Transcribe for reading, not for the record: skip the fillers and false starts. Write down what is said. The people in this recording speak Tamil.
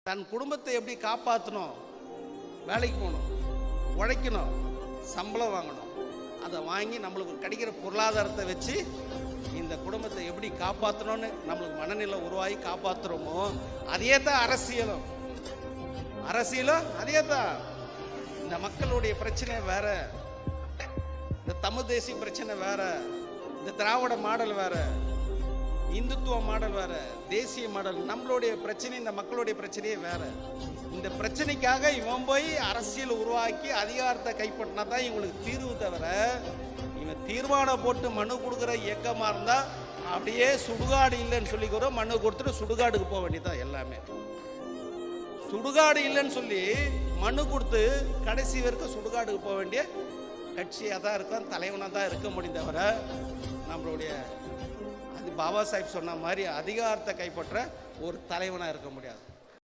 தன் குடும்பத்தை எப்படி காப்பாற்றணும், வேலைக்கு போகணும், உழைக்கணும், சம்பளம் வாங்கணும், அதை வாங்கி நம்மளுக்கு கிடைக்கிற பொருளாதாரத்தை வச்சு இந்த குடும்பத்தை எப்படி காப்பாற்றணும்னு நம்மளுக்கு மனநிலை உருவாகி காப்பாற்றுறோமோ அதே தான் அரசியலும். அதே தான். இந்த மக்களுடைய பிரச்சனை வேற, இந்த தமிழ் தேசிய பிரச்சனை வேற, இந்த திராவிட மாடல் வேற, இந்துத்துவ மாடல் வேற, தேசிய மாடல். நம்மளுடைய பிரச்சனை, இந்த மக்களுடைய பிரச்சனையே வேற. இந்த பிரச்சனைக்காக இவன் போய் அரசியல் உருவாக்கி அதிகாரத்தை கைப்பற்றினா தான் இவங்களுக்கு தீர்வு தவிர, இவன் தீர்மானம் போட்டு மனு கொடுக்குற இயக்கமாக இருந்தால் அப்படியே சுடுகாடு இல்லைன்னு சொல்லிக்கிறோம், மனு கொடுத்துட்டு சுடுகாடுக்கு போக வேண்டியதான். எல்லாமே சுடுகாடு இல்லைன்னு சொல்லி மனு கொடுத்து கடைசி வரைக்கும் சுடுகாடுக்கு போக வேண்டிய கட்சியாக தான் இருக்கும், தலைவனாக தான் இருக்க முடியும் தவிர நம்மளுடைய அது பாபா சாஹிப் சொன்ன மாதிரி அதிகாரத்தை கைப்பற்ற ஒரு தலைவனாக இருக்க முடியாது.